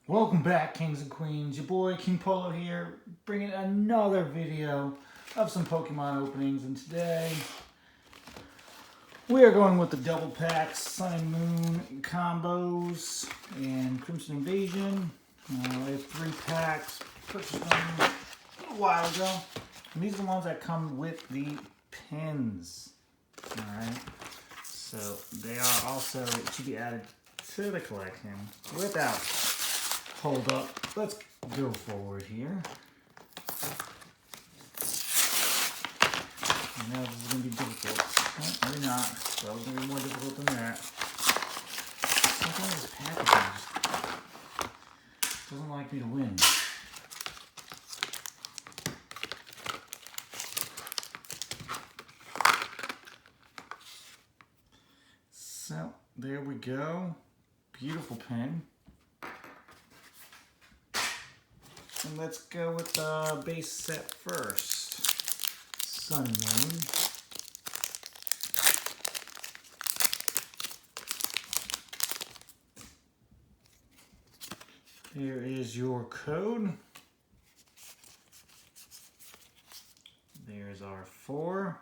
Welcome back, kings and queens. Your boy King Polo here, bringing another video of some Pokemon openings. And today we are going with the double packs, Sun and Moon combos, and Crimson Invasion. I have 3 packs. Purchased them a little while ago. And these are the ones that come with the pins. Alright. So they are also to be added to the collection without hold up. Let's go forward here. I know this is going to be difficult. Oh, maybe not. So it's going to be more difficult than that. Sometimes this packaging just doesn't like me to win. So, there we go. Beautiful pen. And let's go with the base set first. Sun and Moon. Here is your code. There's our 4.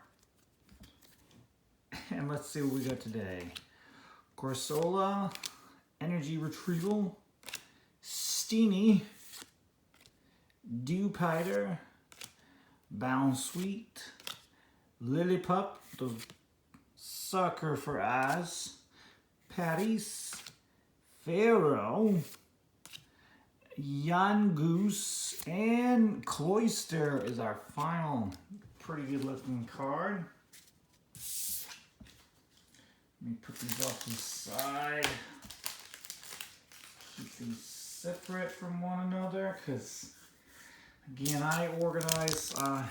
And let's see what we got today. Corsola, Energy Retrieval, Steenie, Dewpider, Bounsweet, Lillipup, the sucker for eyes, Patties, Pharaoh, Yangoose, and Cloyster is our final pretty good looking card. Let me put these off to the side. Keep these separate from one another because, again, I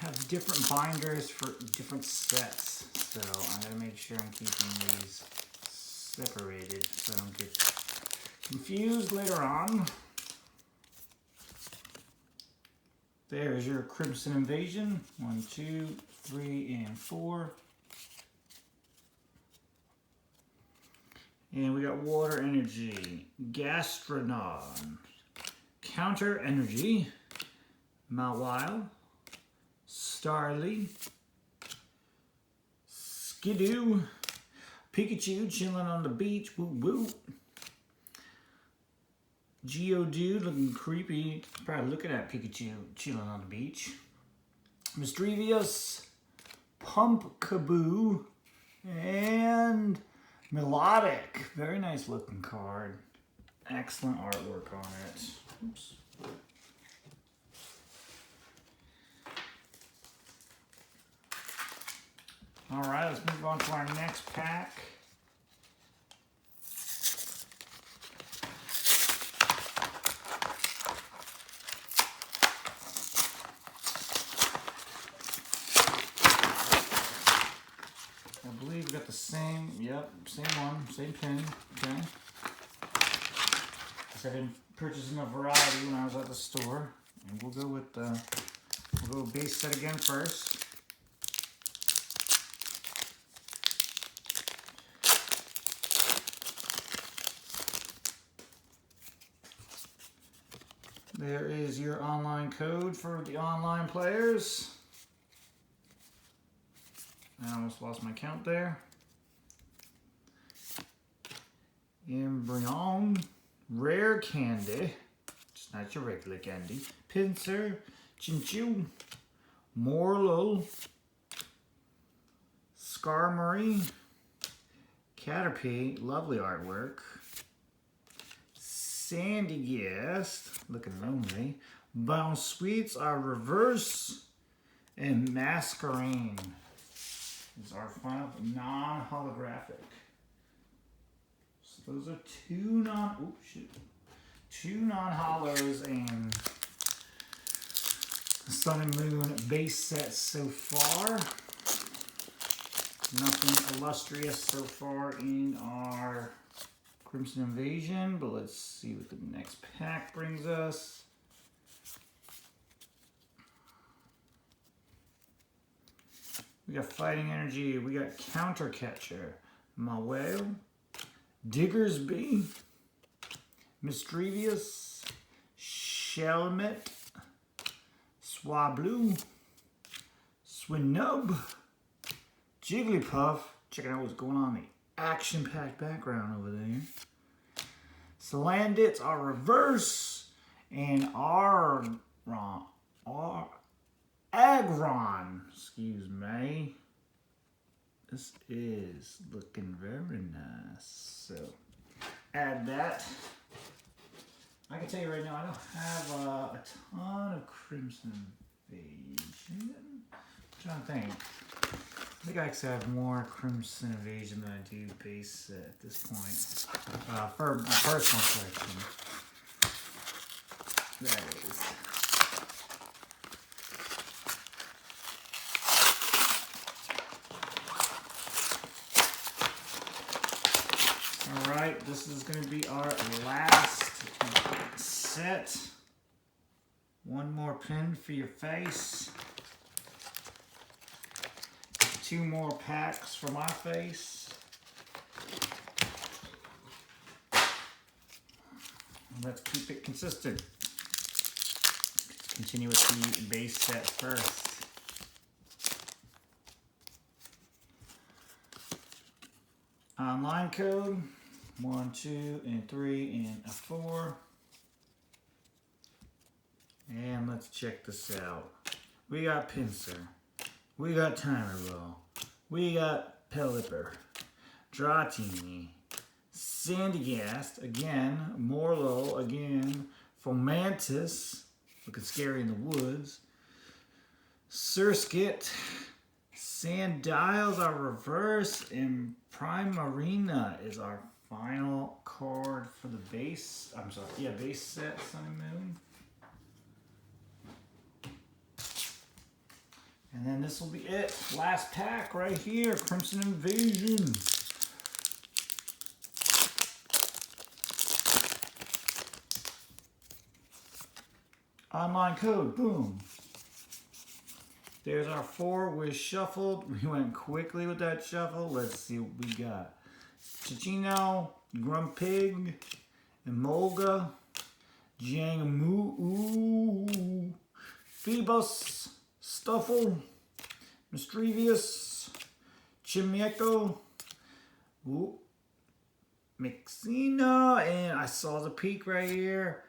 have different binders for different sets. So I'm going to make sure I'm keeping these separated so I don't get confused later on. There's your Crimson Invasion. 1, 2, 3, and 4. And we got Water Energy, Gastrodon, Counter Energy, Mawile, Starly, Skidoo, Pikachu chilling on the beach, woo woo. Geodude looking creepy, probably looking at Pikachu chilling on the beach. Misdrevious, Pumpkaboo, and Melodic. Very nice looking card. Excellent artwork on it. Oops. Alright, let's move on to our next pack. I believe we got the same, yep, same one, same pin, okay. I didn't purchase enough variety when I was at the store. And we'll go with the base set again first. There is your online code for the online players. I almost lost my count there. Embryon, Rare Candy, just not your regular candy. Pinsir, Chinchou, Morlo, Skarmory, Caterpie, lovely artwork. Sandygast, looking lonely. Bounsweets are reverse, and Masquerain is our final non-holographic. So those are two non-holos and Sun and Moon base sets so far. Nothing illustrious so far in our Crimson Invasion, but let's see what the next pack brings us. We got Fighting Energy, we got Counter Catcher, Mawile, Diggersby, Misdrevious, Shelmet, Swablu, Swinub, Jigglypuff. Checking out what's going on in the action-packed background over there. Salandits are reverse, and Aggron, excuse me. This is looking very nice. So, add that. I can tell you right now, I don't have a ton of Crimson Invasion. I'm trying to think. I think I actually have more Crimson Invasion than I do base set at this point. For my personal collection. That is. Alright, this is going to be our last set. One more pin for your face. 2 more packs for my face. Let's keep it consistent. Continue with the base set first. Online code 1, 2, and 3, and a 4. And let's check this out. We got Pinsir. We got Timerball. We got Pelipper. Dratini. Sandygast again. Morlo again. Fomantis. Looking scary in the woods. Surskit. Sandiles are reverse. And Primarina is our final card for the base. I'm sorry. Yeah, base set Sun and Moon. And then this will be it. Last pack right here. Crimson Invasion. Online code. Boom. There's our 4 with shuffled. We went quickly with that shuffle. Let's see what we got. Chichino, Grumpig, Emolga, Jangamoo, Phoebus, Stuffle, Mischievous, Chimeco, Mixina, and I saw the peak right here.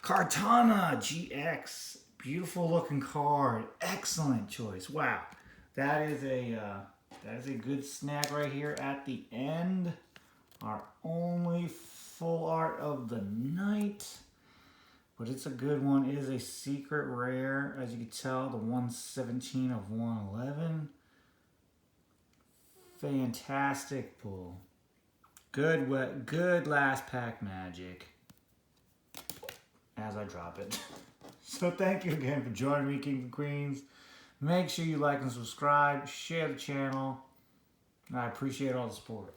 Kartana GX, beautiful looking card, excellent choice. Wow, that is a good snag right here at the end. Our only full art of the night. But it's a good one. It is a secret rare, as you can tell, the 117 of 111. Fantastic pull. Good last pack magic. As I drop it. So thank you again for joining me, Kings and Queens. Make sure you like and subscribe, share the channel. I appreciate all the support.